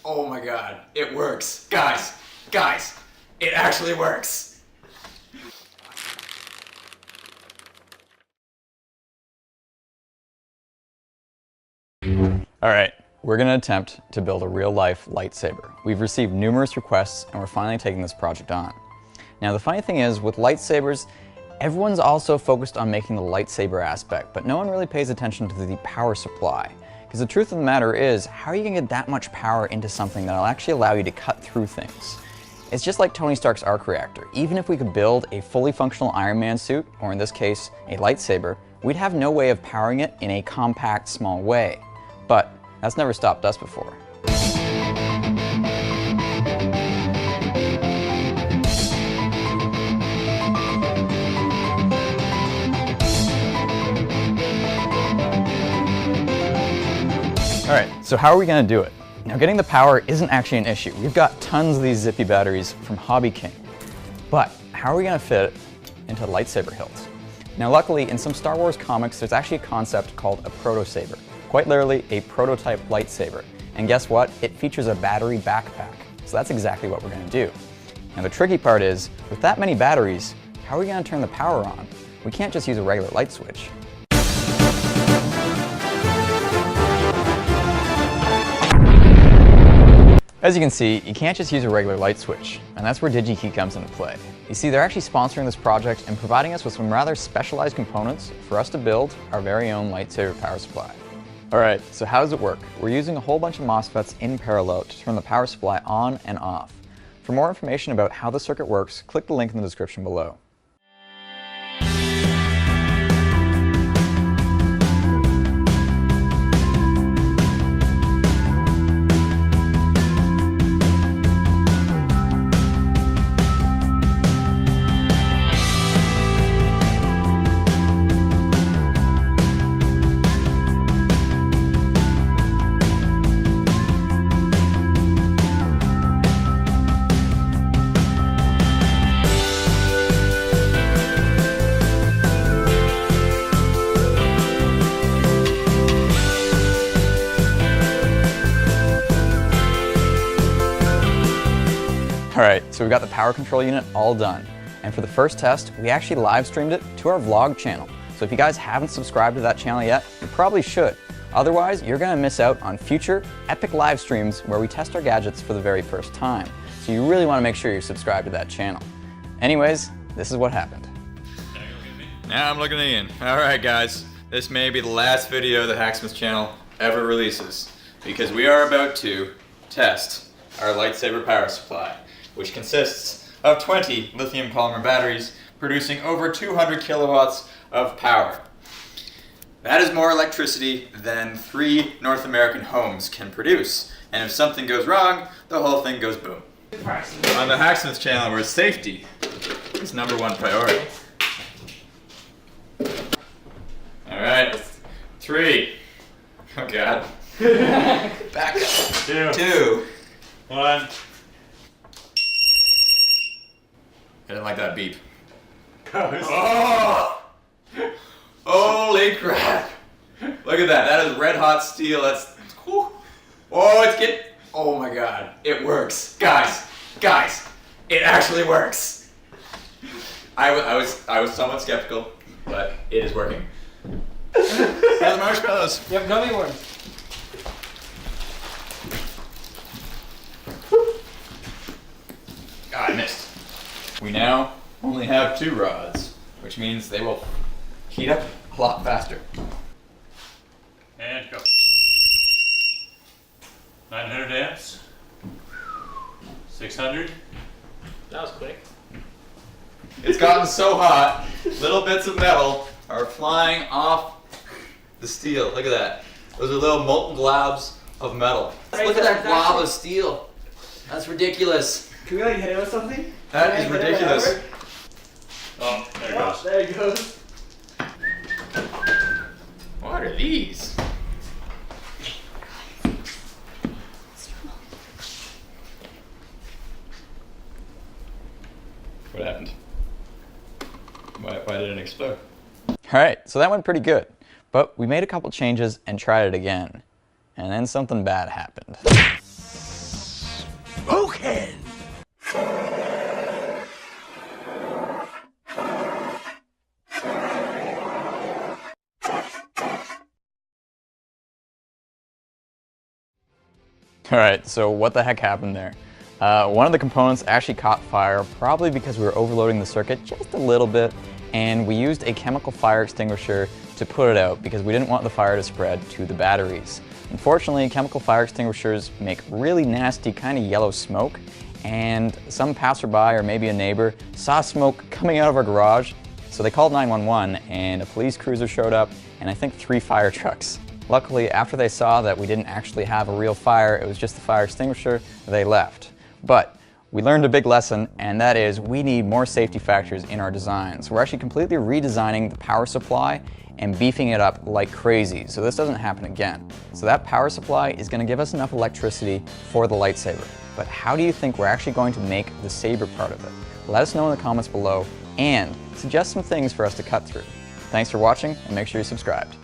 Oh my god, it works. Guys, it actually works. Alright, we're going to attempt to build a real-life lightsaber. We've received numerous requests and we're finally taking this project on. Now the funny thing is, with lightsabers, everyone's also focused on making the lightsaber aspect, but no one really pays attention to the power supply. Because the truth of the matter is, how are you going to get that much power into something that'll actually allow you to cut through things? It's just like Tony Stark's arc reactor. Even if we could build a fully functional Iron Man suit, or in this case, a lightsaber, we'd have no way of powering it in a compact, small way. But that's never stopped us before. Alright, so how are we going to do it? Now getting the power isn't actually an issue. We've got tons of these zippy batteries from Hobby King. But how are we going to fit it into lightsaber hilts? Now luckily, in some Star Wars comics, there's actually a concept called a proto-saber. Quite literally, a prototype lightsaber. And guess what? It features a battery backpack. So that's exactly what we're going to do. Now the tricky part is, with that many batteries, how are we going to turn the power on? We can't just use a regular light switch. As you can see, you can't just use a regular light switch, and that's where DigiKey comes into play. You see, they're actually sponsoring this project and providing us with some rather specialized components for us to build our very own lightsaber power supply. Alright, so how does it work? We're using a whole bunch of MOSFETs in parallel to turn the power supply on and off. For more information about how the circuit works, click the link in the description below. Alright, so we've got the power control unit all done. And for the first test, we actually live streamed it to our vlog channel. So if you guys haven't subscribed to that channel yet, you probably should. Otherwise, you're going to miss out on future epic live streams where we test our gadgets for the very first time. So you really want to make sure you're subscribed to that channel. Anyways, this is what happened. Now I'm looking at Ian. Alright guys, this may be the last video the Hacksmith channel ever releases, because we are about to test our lightsaber power supply, which consists of 20 lithium polymer batteries producing over 200 kilowatts of power. That is more electricity than 3 North American homes can produce. And if something goes wrong, the whole thing goes boom. On the Hacksmith channel, where safety is #1 priority. Alright, 3. Oh god. Back up. 2. 1. I didn't like that beep. Oh! Holy crap! Look at that. That is red hot steel. That's. Whew. Oh, it's getting. Oh my god. It works. Guys, it actually works. I was somewhat skeptical, but it is working. Here's the marshmallows. You have gummy worms. God, I missed. We now only have 2 rods, which means they will heat up a lot faster. And go. 900 amps. 600. That was quick. It's gotten so hot, little bits of metal are flying off the steel. Look at that. Those are little molten globs of metal. Look at that glob of steel. That's ridiculous. Can we like hit it with something? That is ridiculous. Oh, there it goes. There it goes. What are these? What happened? Why did it explode? Alright, so that went pretty good. But we made a couple changes and tried it again. And then something bad happened. Spoken! Alright, so what the heck happened there? One of the components actually caught fire, probably because we were overloading the circuit just a little bit, and we used a chemical fire extinguisher to put it out because we didn't want the fire to spread to the batteries. Unfortunately, chemical fire extinguishers make really nasty kind of yellow smoke, and some passerby or maybe a neighbor saw smoke coming out of our garage, so they called 911 and a police cruiser showed up and I think 3 fire trucks. Luckily, after they saw that we didn't actually have a real fire, it was just the fire extinguisher, they left. But we learned a big lesson, and that is we need more safety factors in our designs. We're actually completely redesigning the power supply and beefing it up like crazy, so this doesn't happen again. So that power supply is going to give us enough electricity for the lightsaber. But how do you think we're actually going to make the saber part of it? Let us know in the comments below, and suggest some things for us to cut through. Thanks for watching, and make sure you're subscribed.